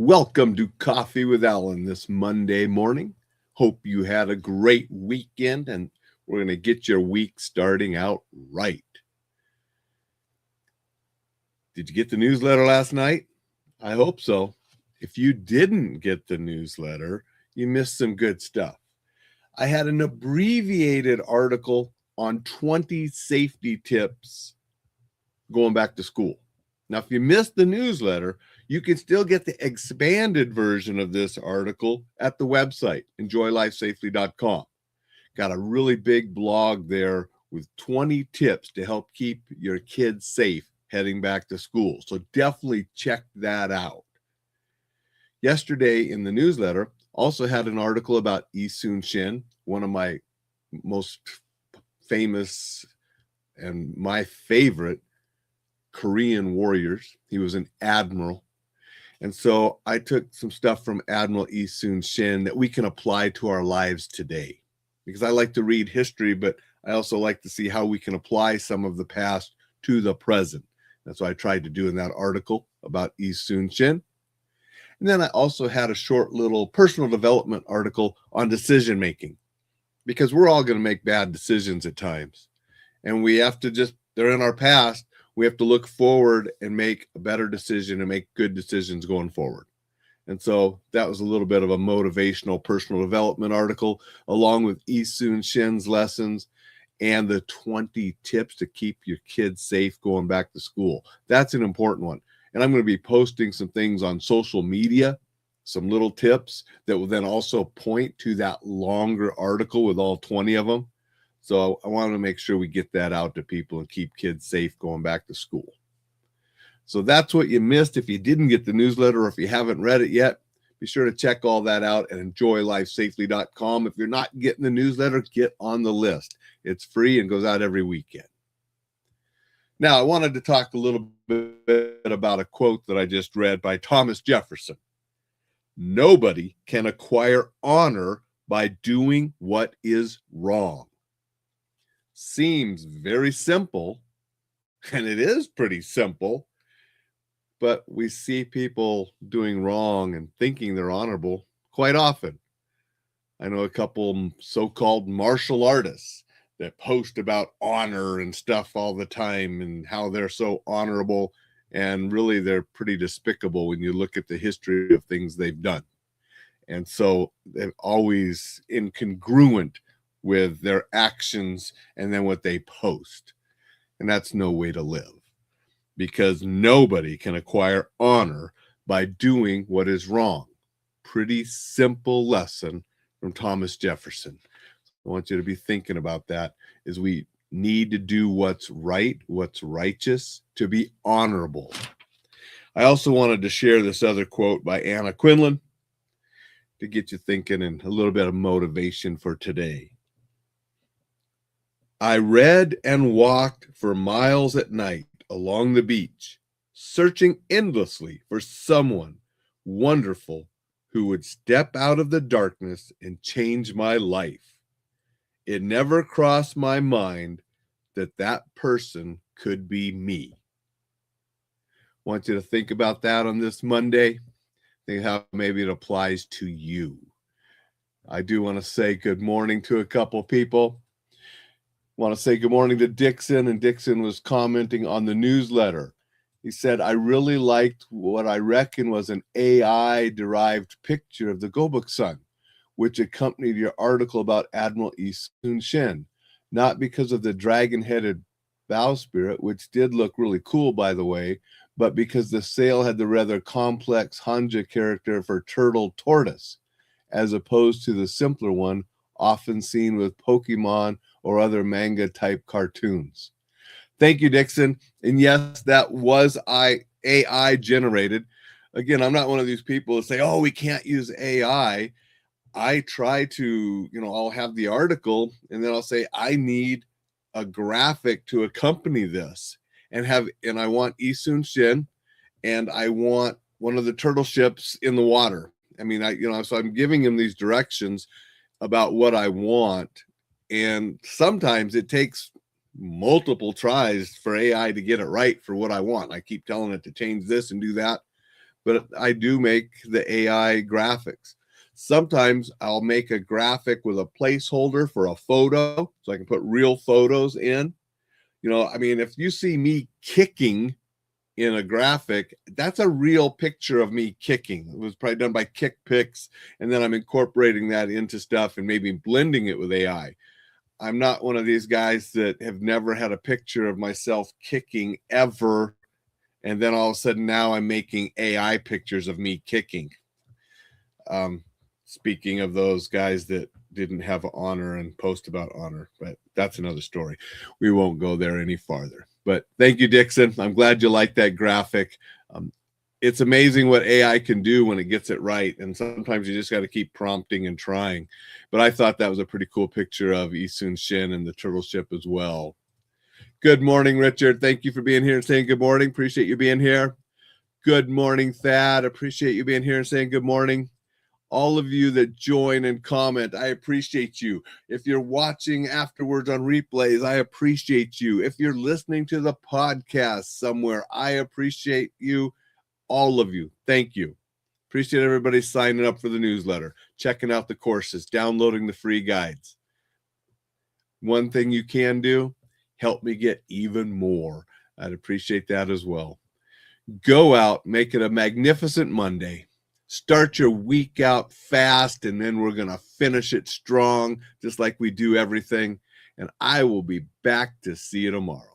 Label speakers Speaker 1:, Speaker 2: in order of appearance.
Speaker 1: Welcome to Coffee with Alain this Monday morning. Hope you had a great weekend and we're going to get your week starting out right. Did you get the newsletter last night? I hope so. If you didn't get the newsletter, you missed some good stuff. I had an abbreviated article on 20 safety tips going back to school. Now, if you missed the newsletter, you can still get the expanded version of this article at the website, enjoylifesafely.com. Got a really big blog there with 20 tips to help keep your kids safe heading back to school. So definitely check that out. Yesterday in the newsletter, also had an article about Yi Sun-shin, one of my most famous and my favorite Korean warriors. He was an admiral. And so I took some stuff from Admiral Yi Sun-shin that we can apply to our lives today. Because I like to read history, but I also like to see how we can apply some of the past to the present. That's what I tried to do in that article about Yi Sun-shin. And then I also had a short little personal development article on decision making. Because we're all going to make bad decisions at times. And we have to they're in our past. We have to look forward and make a better decision and make good decisions going forward. And so that was a little bit of a motivational personal development article, along with Yi Sun-shin's lessons and the 20 tips to keep your kids safe going back to school. That's an important one. And I'm going to be posting some things on social media, some little tips that will then also point to that longer article with all 20 of them. So I want to make sure we get that out to people and keep kids safe going back to school. So that's what you missed. If you didn't get the newsletter or if you haven't read it yet, be sure to check all that out at enjoylifesafely.com. If you're not getting the newsletter, get on the list. It's free and goes out every weekend. Now, I wanted to talk a little bit about a quote that I just read by Thomas Jefferson. Nobody can acquire honor by doing what is wrong. Seems very simple, and it is pretty simple, but we see people doing wrong and thinking they're honorable quite often. I know a couple so-called martial artists that post about honor and stuff all the time and how they're so honorable, and really they're pretty despicable when you look at the history of things they've done. And so they're always incongruent with their actions and then what they post. And that's no way to live, because nobody can acquire honor by doing what is wrong. Pretty simple lesson from Thomas Jefferson. I want you to be thinking about that, is we need to do what's right, what's righteous, to be honorable. I also wanted to share this other quote by Anna Quinlan to get you thinking and a little bit of motivation for today. I read and walked for miles at night along the beach, searching endlessly for someone wonderful who would step out of the darkness and change my life. It never crossed my mind that that person could be me. I want you to think about that on this Monday. Think how maybe it applies to you. I do want to say good morning to a couple people. Want to say good morning to Dixon, and Dixon was commenting on the newsletter. He said, I really liked what I reckon was an AI-derived picture of the Gobuk Sun, which accompanied your article about Admiral Yi Sun-shin, not because of the dragon-headed bowsprit, which did look really cool, by the way, but because the sail had the rather complex Hanja character for turtle tortoise, as opposed to the simpler one often seen with Pokemon or other manga-type cartoons. Thank you, Dixon. And yes, that was AI generated. Again, I'm not one of these people that say, oh, we can't use AI. I try to, I'll have the article and then I'll say, I need a graphic to accompany this and I want Yi Sun-shin and I want one of the turtle ships in the water. I mean, so I'm giving him these directions about what I want. And sometimes it takes multiple tries for AI to get it right for what I want. I keep telling it to change this and do that. but I do make the AI graphics. Sometimes I'll make a graphic with a placeholder for a photo so I can put real photos in. I mean, if you see me kicking in a graphic, that's a real picture of me kicking. It was probably done by Kick Pics, and then I'm incorporating that into stuff and maybe blending it with AI. I'm not one of these guys that have never had a picture of myself kicking ever, and then all of a sudden now I'm making AI pictures of me kicking. Speaking of those guys that didn't have honor and post about honor, but that's another story. We won't go there any farther. But thank you, Dixon. I'm glad you like that graphic. It's amazing what AI can do when it gets it right. And sometimes you just got to keep prompting and trying. But I thought that was a pretty cool picture of Isun Shin and the turtle ship as well. Good morning, Richard. Thank you for being here and saying good morning. Appreciate you being here. Good morning, Thad. Appreciate you being here and saying good morning. All of you that join and comment, I appreciate you. If you're watching afterwards on replays, I appreciate you. If you're listening to the podcast somewhere, I appreciate you. All of you. Thank you. Appreciate everybody signing up for the newsletter, checking out the courses, downloading the free guides. One thing you can do, help me get even more. I'd appreciate that as well. Go out, make it a magnificent Monday. Start your week out fast, and then we're going to finish it strong, just like we do everything. And I will be back to see you tomorrow.